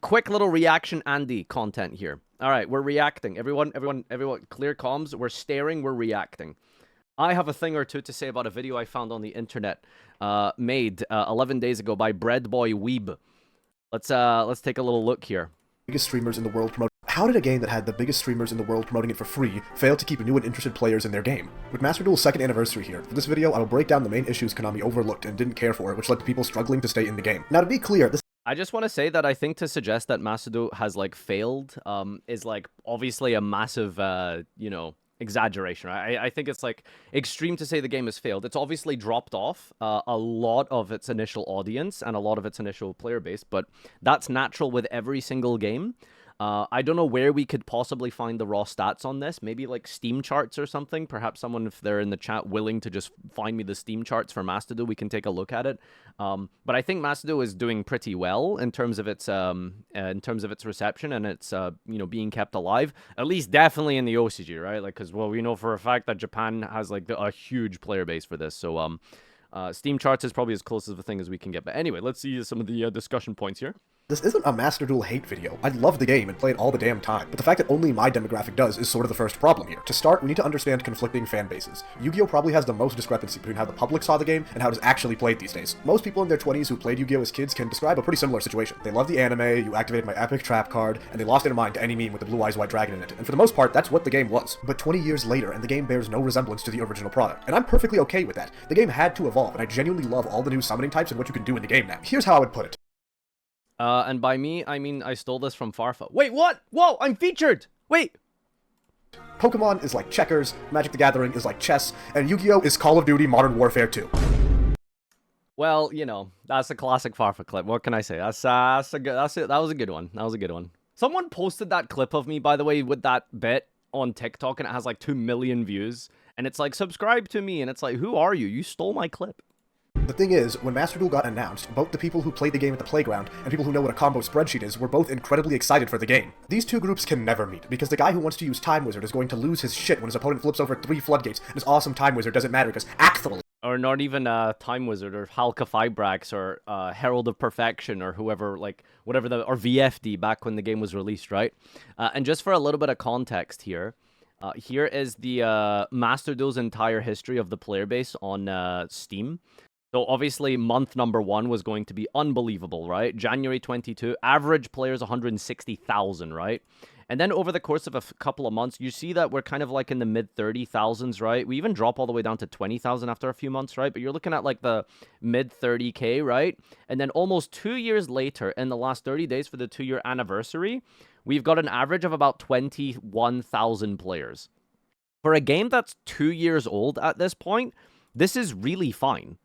quick little reaction Andy content here. All right, we're reacting. Everyone, clear comms. We're staring, we're reacting. I have a thing or two to say about a video I found on the internet made 11 days ago by Breadboy Weeb. Let's take a little look here. Biggest streamers in the world promote. How did a game that had the biggest streamers in the world promoting it for free fail to keep new and interested players in their game? With Master Duel's second anniversary here, for this video I will break down the main issues Konami overlooked and didn't care for, which led to people struggling to stay in the game. Now to be clear, this I just want to say that I think to suggest that Master Duel has like failed is like obviously a massive you know, exaggeration. I think it's like extreme to say the game has failed. It's obviously dropped off a lot of its initial audience and a lot of its initial player base, but that's natural with every single game. I don't know where we could possibly find the raw stats on this. Maybe like Steam charts or something. Perhaps someone, if they're in the chat, willing to just find me the Steam charts for Master Duel, we can take a look at it. But I think Master Duel is doing pretty well in terms of its reception and its you know, being kept alive. At least definitely in the OCG, right? Like, because well, we know for a fact that Japan has like a huge player base for this. So Steam charts is probably as close as the thing as we can get. But anyway, let's see some of the discussion points here. This isn't a Master Duel hate video. I love the game and play it all the damn time, but the fact that only my demographic does is sort of the first problem here. To start, we need to understand conflicting fan bases. Yu-Gi-Oh! Probably has the most discrepancy between how the public saw the game and how it is actually played these days. Most people in their 20s who played Yu-Gi-Oh! As kids can describe a pretty similar situation. They love the anime, you activated my epic trap card, and they lost their mind to any meme with the blue eyes white dragon in it. And for the most part, that's what the game was. But 20 years later, and the game bears no resemblance to the original product. And I'm perfectly okay with that. The game had to evolve, and I genuinely love all the new summoning types and what you can do in the game now. Here's how I would put it. And by me, I mean I stole this from Farfa. Wait, what? Whoa, I'm featured! Wait! Pokemon is like checkers, Magic the Gathering is like chess, and Yu-Gi-Oh! Is Call of Duty Modern Warfare 2. Well, you know, that's a classic Farfa clip. What can I say? That was a good one. That was a good one. Someone posted that clip of me, by the way, with that bit on TikTok, and it has like 2 million views. And it's like, subscribe to me, and it's like, who are you? You stole my clip. The thing is, when Master Duel got announced, both the people who played the game at the playground and people who know what a combo spreadsheet is were both incredibly excited for the game. These two groups can never meet, because the guy who wants to use Time Wizard is going to lose his shit when his opponent flips over 3 floodgates, and his awesome Time Wizard doesn't matter because actually... Or not even Time Wizard, or Halka Fibrax, or Herald of Perfection, or whoever, like, whatever or VFD back when the game was released, right? And just for a little bit of context here, here is the Master Duel's entire history of the player base on Steam. So obviously, month number 1 was going to be unbelievable, right? January 22, average players 160,000, right? And then over the course of a couple of months, you see that we're kind of like in the mid 30,000s, right? We even drop all the way down to 20,000 after a few months, right? But you're looking at like the mid 30K, right? And then almost 2 years later, in the last 30 days for the 2-year anniversary, we've got an average of about 21,000 players. For a game that's 2 years old at this point, this is really fine.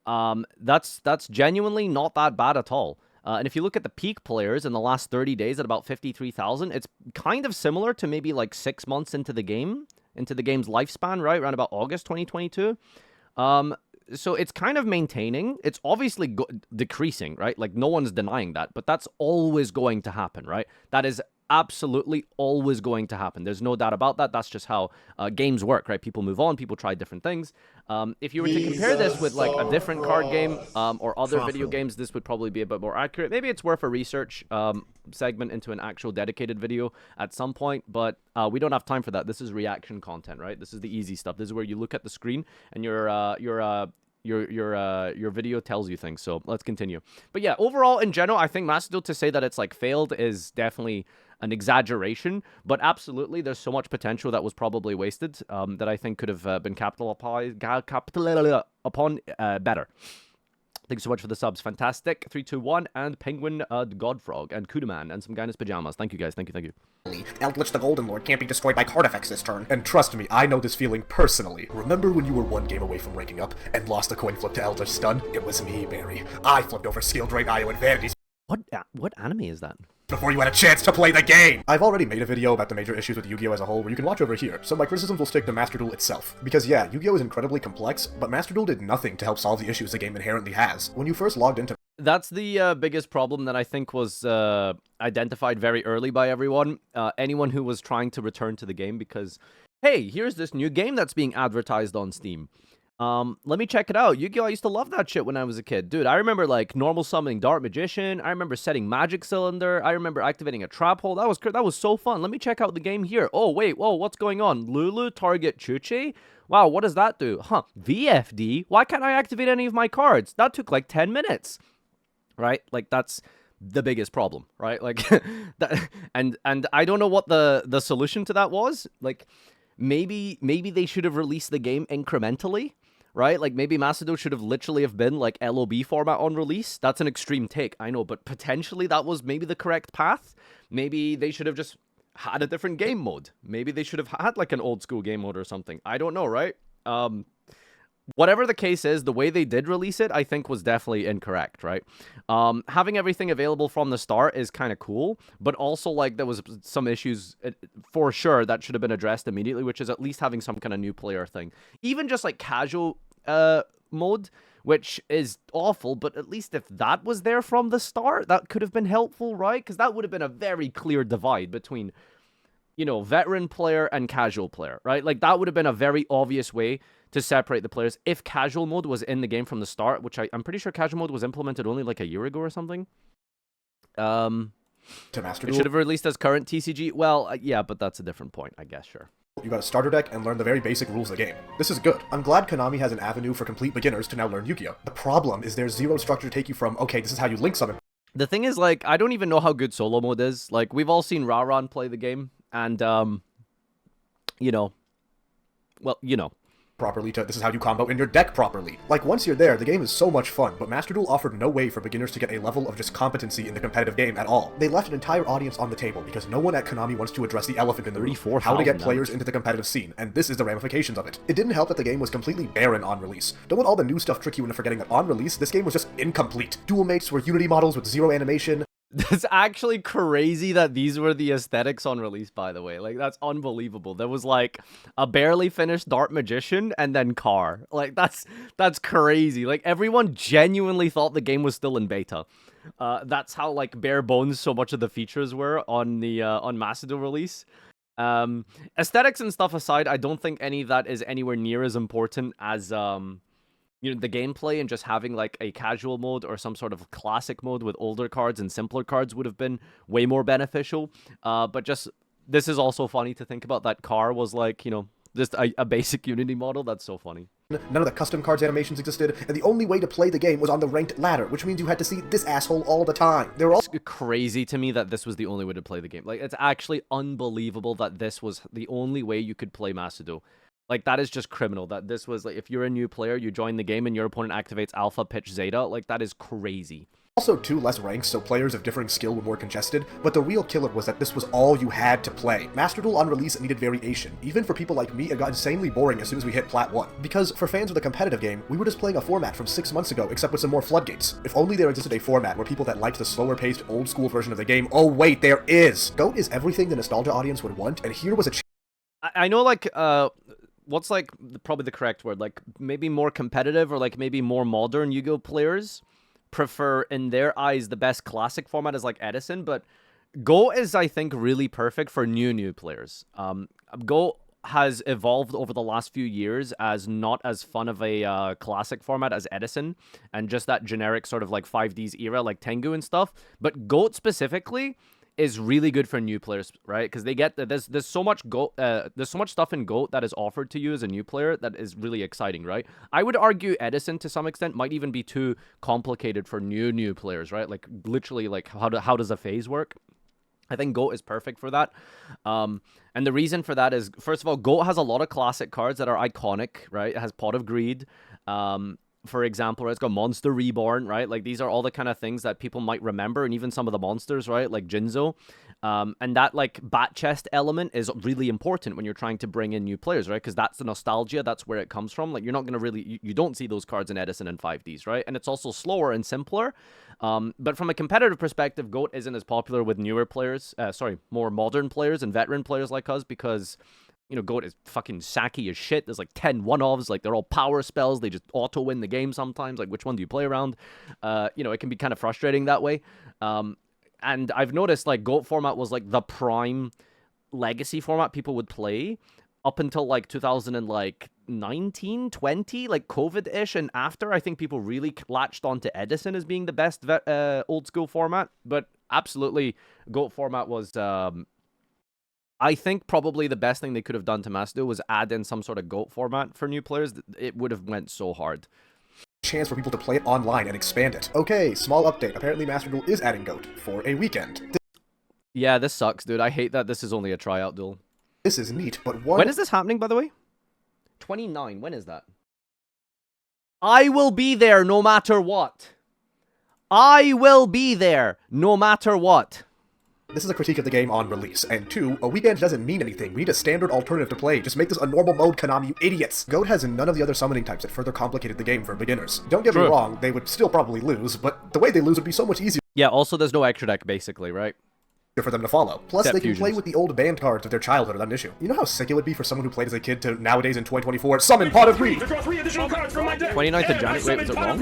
That's genuinely not that bad at all. And if you look at the peak players in the last 30 days at about 53,000, it's kind of similar to maybe like 6 months into the game's lifespan, right? Around about August 2022. So it's kind of maintaining. It's obviously decreasing, right? Like no one's denying that, but that's always going to happen, right? That is absolutely always going to happen. There's no doubt about that. That's just how games work, right? People move on. People try different things. If you were to compare this with like a different card game or other video games, this would probably be a bit more accurate. Maybe it's worth a research segment into an actual dedicated video at some point, but we don't have time for that. This is reaction content, right? This is the easy stuff. This is where you look at the screen and your video tells you things. So let's continue. But yeah, overall in general, I think Master Duel, to say that it's like failed is definitely an exaggeration, but absolutely there's so much potential that was probably wasted that I think could have been capitalized upon better. Thanks so much for the subs. Fantastic. 321 and Penguin Godfrog and Kudaman and some guy in his pajamas. Thank you guys. Thank you. Eldritch the Golden Lord can't be destroyed by card effects this turn. And trust me, I know this feeling personally. Remember when you were 1 game away from ranking up and lost a coin flip to Eldritch Stun? It was me, Barry. I flipped over Skill Drain Io and Vanity's. What anime is that? Before you had a chance to play the game! I've already made a video about the major issues with Yu-Gi-Oh! As a whole, where you can watch over here, so my criticisms will stick to Master Duel itself. Because yeah, Yu-Gi-Oh! Is incredibly complex, but Master Duel did nothing to help solve the issues the game inherently has. When you first logged into... That's the biggest problem that I think was identified very early by everyone. Anyone who was trying to return to the game because, hey, here's this new game that's being advertised on Steam. Let me check it out. Yu-Gi-Oh! I used to love that shit when I was a kid. Dude, I remember, like, normal summoning Dart Magician. I remember setting Magic Cylinder. I remember activating a Trap Hole. That was so fun. Let me check out the game here. Oh, wait. Whoa, what's going on? Lulu, target Chuchi? Wow, what does that do? Huh. VFD? Why can't I activate any of my cards? That took, like, 10 minutes. Right? Like, that's the biggest problem, right? Like, and I don't know what the solution to that was. Like, maybe they should have released the game incrementally, right? Like, maybe Macedo should have literally have been, like, LOB format on release. That's an extreme take, I know, but potentially that was maybe the correct path. Maybe they should have just had a different game mode. Maybe they should have had, like, an old school game mode or something. I don't know, right? Whatever the case is, the way they did release it, I think, was definitely incorrect, right? Having everything available from the start is kind of cool, but also, like, there was some issues, for sure, that should have been addressed immediately, which is at least having some kind of new player thing. Even just, like, casual mode, which is awful, but at least if that was there from the start, that could have been helpful, right? Because that would have been a very clear divide between, you know, veteran player and casual player, right? Like, that would have been a very obvious way to separate the players if casual mode was in the game from the start, which I'm pretty sure casual mode was implemented only like a year ago or something. To Master It Duel, should have released as current TCG. Well, yeah, but that's a different point, I guess, sure. you got a starter deck and learn the very basic rules of the game. This is good. I'm glad Konami has an avenue for complete beginners to now learn Yu-Gi-Oh! The problem is there's zero structure to take you from, okay, this is how you link summon. The thing is, like, I don't even know how good solo mode is. Like, we've all seen Raran play the game, and, you know, well, you know. Properly to this is how you combo in your deck properly. Like, once you're there, the game is so much fun, but Master Duel offered no way for beginners to get a level of just competency in the competitive game at all. They left an entire audience on the table because no one at Konami wants to address the elephant in the room, how to get players into the competitive scene, and this is the ramifications of it. It didn't help that the game was completely barren on release. Don't let all the new stuff trick you into forgetting that on release, this game was just incomplete. Duel mates were Unity models with zero animation. That's actually crazy that these were the aesthetics on release, by the way. Like, that's unbelievable. There was, like, a barely finished Dart Magician and then Car. Like, that's crazy. Like, everyone genuinely thought the game was still in beta. That's how, like, bare bones so much of the features were on the on Macedo release. Aesthetics and stuff aside, I don't think any of that is anywhere near as important as you know, the gameplay, and just having, like, a casual mode or some sort of classic mode with older cards and simpler cards would have been way more beneficial. But just, this is also funny to think about, that Car was, like, you know, just a basic Unity model. That's so funny. None of the custom cards animations existed, and the only way to play the game was on the ranked ladder, which means you had to see this asshole all the time. They were all crazy to me that this was the only way to play the game. Like, it's actually unbelievable that this was the only way you could play Macedo. Like, that is just criminal. That this was, like, if you're a new player, you join the game and your opponent activates Alpha, Pitch, Zeta. Like, that is crazy. Also 2 less ranks, so players of differing skill were more congested, but the real killer was that this was all you had to play. Master Duel on release needed variation. Even for people like me, it got insanely boring as soon as we hit Plat 1. Because for fans of the competitive game, we were just playing a format from 6 months ago, except with some more floodgates. If only there existed a format where people that liked the slower-paced, old-school version of the game— oh wait, there is! GOAT is everything the nostalgia audience would want, and here was a I know, like, what's, like, probably the correct word? Like, maybe more competitive or, like, maybe more modern Yu-Gi-Oh! Players prefer, in their eyes, the best classic format is, like, Edison, but Go is, I think, really perfect for new players. Go has evolved over the last few years as not as fun of a classic format as Edison, and just that generic sort of, like, 5Ds era, like Tengu and stuff, but GOAT specifically is really good for new players, right? Because they get there's so much there's so much stuff in GOAT that is offered to you as a new player that is really exciting, right? I would argue Edison to some extent might even be too complicated for new players, right? Like, literally, like, how does a phase work? I think GOAT is perfect for that. And the reason for that is, first of all, GOAT has a lot of classic cards that are iconic, right? It has Pot of Greed. For example, right? It's got Monster Reborn, right? Like, these are all the kind of things that people might remember, and even some of the monsters, right? Like Jinzo. And that, like, bat chest element is really important when you're trying to bring in new players, right? Because that's the nostalgia, that's where it comes from. Like, you're not going to really, you don't see those cards in Edison and 5Ds, right? And it's also slower and simpler. But from a competitive perspective, GOAT isn't as popular with newer players, more modern players and veteran players like us, because, you know, GOAT is fucking sacky as shit. There's, like, 10 one-offs. Like, they're all power spells. They just auto-win the game sometimes. Like, which one do you play around? You know, it can be kind of frustrating that way. And I've noticed, like, GOAT format was, like, the prime legacy format people would play up until, like, 2009 19, 20, like COVID-ish and after, I think people really latched onto Edison as being the best old school format. But absolutely, GOAT format was, I think probably the best thing they could have done to Macedo was add in some sort of GOAT format for new players. It would have went so hard. Chance for people to play it online and expand it. Okay, small update. Apparently Master Duel is adding GOAT for a weekend. Yeah, this sucks, dude. I hate that this is only a tryout duel. This is neat, but one... When is this happening, by the way? 29. When is that? I will be there no matter what. I will be there no matter what. This is a critique of the game on release, and 2, a weekend doesn't mean anything. We need a standard alternative to play. Just make this a normal mode, Konami, you idiots! GOAT has none of the other summoning types that further complicated the game for beginners. Don't get me wrong, they would still probably lose, but the way they lose would be so much easier. Yeah, also there's no extra deck, basically, right? For them to follow. Plus, Except they can fusions. play with the old band cards of their childhood without an issue. You know how sick it would be for someone who played as a kid to nowadays in 2024 summon Pot of Greed? 29th of January. Wait, was it wrong?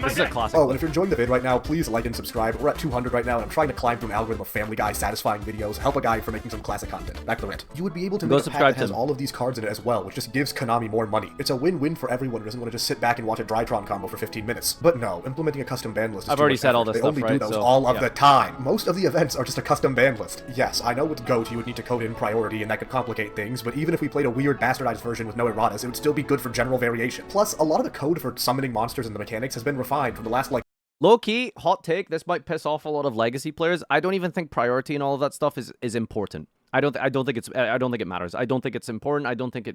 This is a classic. Oh, and if you're enjoying the vid right now, please like and subscribe. We're at 200 right now, and I'm trying to climb through an algorithm of Family Guy satisfying videos, help a guy for making some classic content. Back to the rant. You would be able to make a pack that has all of these cards in it as well, which just gives Konami more money. It's a win-win for everyone who doesn't want to just sit back and watch a Drytron combo for 15 minutes. But no, implementing a custom ban list is I've already said all this stuff, They only right? do those So, all of the time. Most of the events are just a custom ban list. Yes, I know with GOAT you would need to code in priority and that could complicate things, but even if we played a weird bastardized version with no erratas, it would still be good for general variation. Plus, a lot of the code for summoning monsters and the mechanics has been refined from the last, like, low-key, hot take, this might piss off a lot of legacy players. I don't even think priority and all of that stuff is important. I don't think it matters. I don't think it's important. I don't think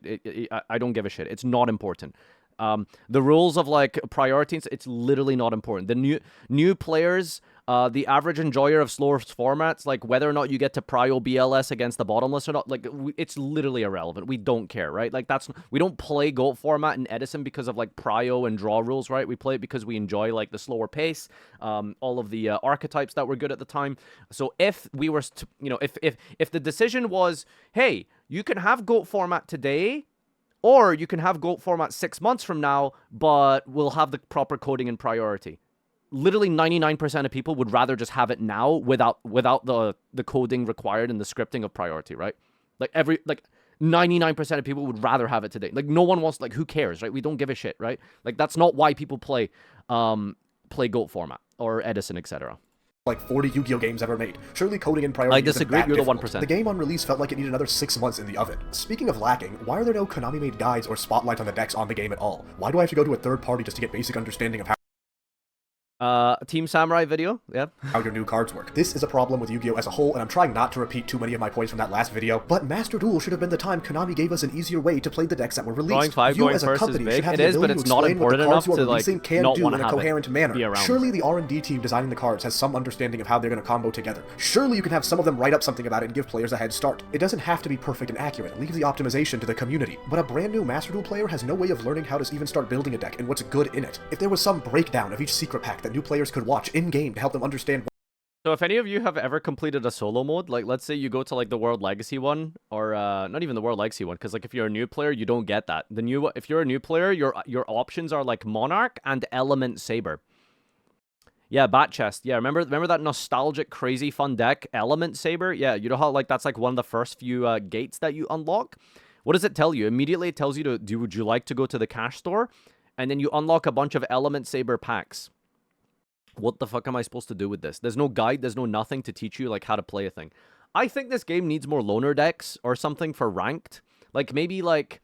I don't give a shit. It's not important. The rules of like priorities, it's literally not important. The new players, the average enjoyer of slower formats, like whether or not you get to prio BLS against the bottomless or not, like it's literally irrelevant. We don't care, right? Like we don't play GOAT format in Edison because of like prio and draw rules, right? We play it because we enjoy like the slower pace, all of the archetypes that were good at the time. So if we were, to, you know, if the decision was, hey, you can have GOAT format today, or you can have GOAT format 6 months from now, but we'll have the proper coding and priority. Literally 99% of people would rather just have it now without the coding required and the scripting of priority, right? Like 99% of people would rather have it today. Like no one wants, like who cares, right? We don't give a shit, right? Like that's not why people play GOAT format or Edison, etc. Like 40 Yu-Gi-Oh games ever made. Surely coding and priority I disagree, isn't that you're the difficult. 1%. The game on release felt like it needed another 6 months in the oven. Speaking of lacking, why are there no Konami-made guides or spotlights on the decks on the game at all? Why do I have to go to a third party just to get basic understanding of how Team Samurai video, yeah. how your new cards work? This is a problem with Yu-Gi-Oh as a whole, and I'm trying not to repeat too many of my points from that last video, but Master Duel should have been the time Konami gave us an easier way to play the decks that were released. Drawing 5 you going as a first company is big. should have It the is, but ability it's to not explain what important the cards enough you are to, like, releasing can not do wanna in a have it coherent manner. be around. Surely the R&D team designing the cards has some understanding of how they're going to combo together. Surely you can have some of them write up something about it and give players a head start. It doesn't have to be perfect and accurate. Leave the optimization to the community. But a brand new Master Duel player has no way of learning how to even start building a deck and what's good in it. If there was some breakdown of each secret pack that new players could watch in-game to help them understand. So if any of you have ever completed a solo mode, like let's say you go to like the World Legacy one, or not even the World Legacy one, because like if you're a new player, you don't get that. If you're a new player, your options are like Monarch and Element Saber. Yeah, Bat Chest. Yeah, remember that nostalgic, crazy fun deck, Element Saber? Yeah, you know how like that's like one of the first few gates that you unlock? What does it tell you? Immediately it tells you would you like to go to the cash store? And then you unlock a bunch of Element Saber packs. What the fuck am I supposed to do with this? There's no guide, there's no nothing to teach you like how to play a thing. I think this game needs more loner decks or something for ranked. Like maybe like,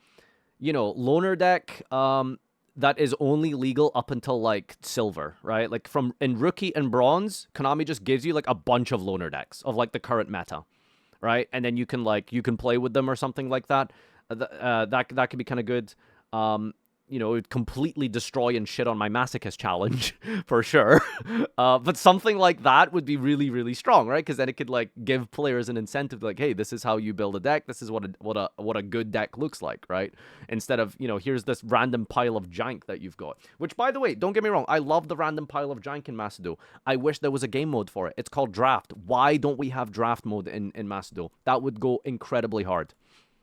you know, loner deck that is only legal up until like silver, right? Like in rookie and bronze, Konami just gives you like a bunch of loner decks of like the current meta, right? And then you can play with them or something like that. That could be kind of good. You know, it would completely destroy and shit on my Masochist challenge, for sure. But something like that would be really, really strong, right? Because then it could, like, give players an incentive, like, hey, this is how you build a deck. This is what a good deck looks like, right? Instead of, you know, here's this random pile of jank that you've got. Which, by the way, don't get me wrong, I love the random pile of jank in Macedo. I wish there was a game mode for it. It's called Draft. Why don't we have Draft mode in Macedo? That would go incredibly hard.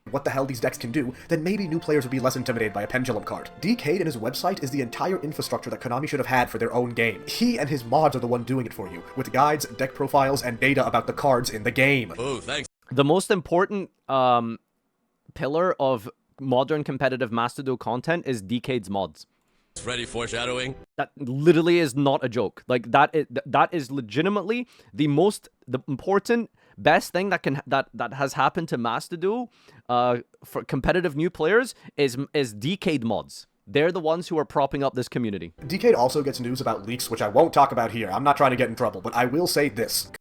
What the hell these decks can do, then maybe new players would be less intimidated by a pendulum card. DK'd and his website is the entire infrastructure that Konami should have had for their own game. He and his mods are the one doing it for you, with guides, deck profiles, and data about the cards in the game. Oh, thanks. The most important pillar of modern competitive Master Duel content is Decade's mods. Ready foreshadowing? That literally is not a joke. Like that is legitimately the important best thing that has happened to Master Duel for competitive new players is Decade mods. They're the ones who are propping up this community. Decade also gets news about leaks, which I won't talk about here. I'm not trying to get in trouble, but I will say this.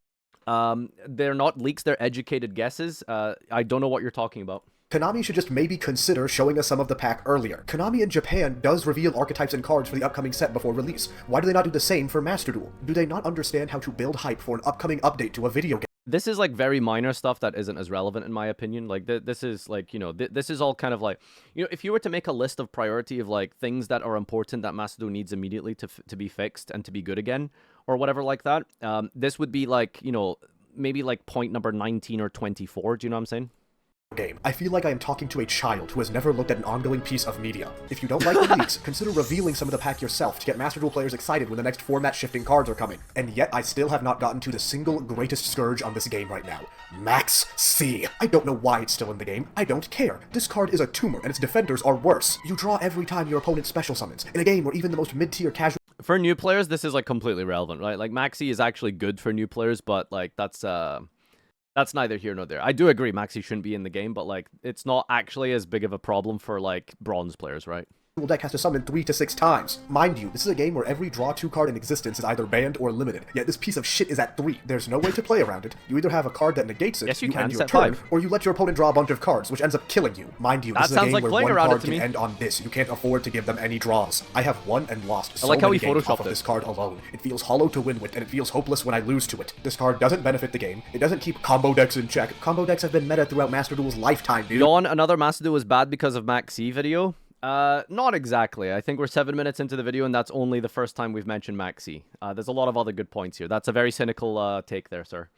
They're not leaks, they're educated guesses. I don't know what you're talking about. Konami should just maybe consider showing us some of the pack earlier. Konami in Japan does reveal archetypes and cards for the upcoming set before release. Why do they not do the same for Master Duel? Do they not understand how to build hype for an upcoming update to a video game? This is like very minor stuff that isn't as relevant in my opinion. Like this is like, you know, this is all kind of like, you know, if you were to make a list of priority of like things that are important that Master Duel needs immediately to be fixed and to be good again or whatever like that, this would be like, you know, maybe like point number 19 or 24. Do you know what I'm saying? Game. I feel like I am talking to a child who has never looked at an ongoing piece of media. If you don't like the leaks, consider revealing some of the pack yourself to get Master Duel players excited when the next format shifting cards are coming. And yet I still have not gotten to the single greatest scourge on this game right now. Max C. I don't know why it's still in the game. I don't care. This card is a tumor and its defenders are worse. You draw every time your opponent special summons. In a game where even the most mid-tier casual for new players, this is like completely relevant, right? Like Maxi is actually good for new players, but like that's neither here nor there. I do agree Maxi shouldn't be in the game, but like it's not actually as big of a problem for like bronze players, right? deck has to summon 3 to 6 times. Mind you, this is a game where every draw 2 card in existence is either banned or limited, yet this piece of shit is at 3. There's no way to play around it. You either have a card that negates it, yes, you can end your set turn, 5. or you let your opponent draw a bunch of cards, which ends up killing you. Mind you, this is a game where one card can end on this. You can't afford to give them any draws. I have won and lost so many games off of this card alone. It feels hollow to win with, and it feels hopeless when I lose to it. This card doesn't benefit the game. It doesn't keep combo decks in check. Combo decks have been meta throughout Master Duel's lifetime, dude. Yawn, another Master Duel was bad because of Max C video? Not exactly. I think we're 7 minutes into the video, and that's only the first time we've mentioned Maxi. There's a lot of other good points here. That's a very cynical take there, sir.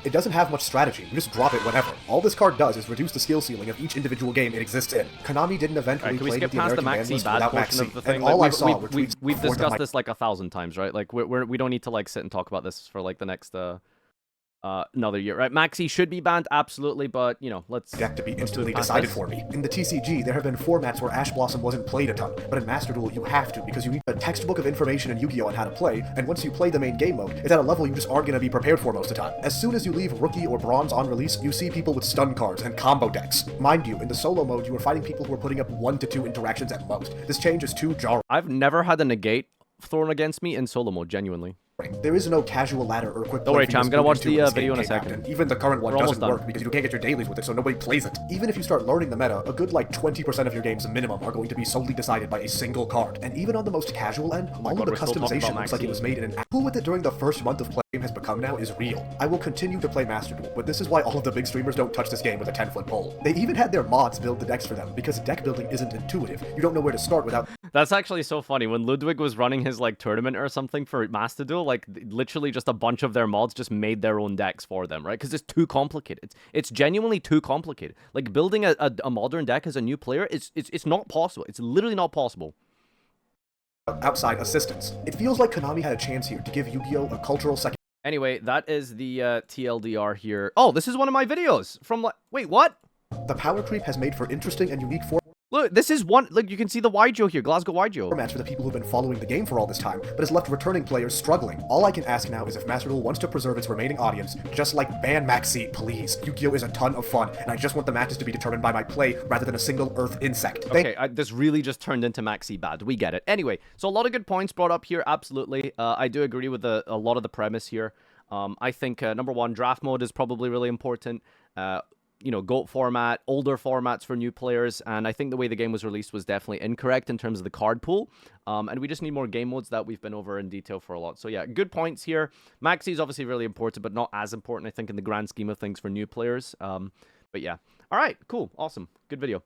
It doesn't have much strategy. You just drop it whenever. All this card does is reduce the skill ceiling of each individual game it exists in. Konami didn't eventually play with the American ban list without Maxi, and all I saw were tweets. We've discussed this like 1,000 times, right? Like we don't need to like sit and talk about this for like the next another year, right? Maxi should be banned, absolutely, but you know, let's deck to be instantly decided for me. In the TCG, there have been formats where Ash Blossom wasn't played a ton, but in Master Duel, you have to because you need a textbook of information in Yu-Gi-Oh! On how to play, and once you play the main game mode, it's at a level you just aren't going to be prepared for most of the time. As soon as you leave Rookie or Bronze on release, you see people with stun cards and combo decks. Mind you, in the solo mode, you are fighting people who are putting up 1 to 2 interactions at most. This change is too jarring. I've never had a negate thrown against me in solo mode, genuinely. There is no casual ladder or quick play. Don't worry, Cham, I'm gonna watch the video in a second. And even the current one doesn't work because you can't get your dailies with it, so nobody plays it. Even if you start learning the meta, a good like 20% of your games minimum are going to be solely decided by a single card. And even on the most casual end, all of the customization looks like it was made in an cool with it during the first month of play has become now is real. I will continue to play Master Duel, but this is why all of the big streamers don't touch this game with a 10-foot pole. They even had their mods build the decks for them because deck building isn't intuitive. You don't know where to start without. That's actually so funny. When Ludwig was running his like tournament or something for Master Duel, like literally just a bunch of their mods just made their own decks for them, right? Because it's too complicated. It's genuinely too complicated. Like building a modern deck as a new player, it's not possible. It's literally not possible. Outside assistance. It feels like Konami had a chance here to give Yu-Gi-Oh! A cultural second. Anyway, that is the TLDR here. Oh, this is one of my videos from like, wait, what? The power creep has made for interesting and unique formats. Look, this is one, like, you can see the Waijo here, Glasgow Waijo. Formats for the people who've been following the game for all this time, but has left returning players struggling. All I can ask now is if Master Duel wants to preserve its remaining audience, just like ban Maxi, please. Yu-Gi-Oh! Is a ton of fun, and I just want the matches to be determined by my play rather than a single Earth insect. Okay, this really just turned into Maxi bad. We get it. Anyway, so a lot of good points brought up here, absolutely. I do agree with a lot of the premise here. I think, number one, draft mode is probably really important. You know, GOAT format, older formats for new players, and I think the way the game was released was definitely incorrect in terms of the card pool, and we just need more game modes that we've been over in detail for a lot. So yeah, good points here. Maxi is obviously really important, but not as important, I think, in the grand scheme of things for new players. But yeah. All right, cool, awesome, good video.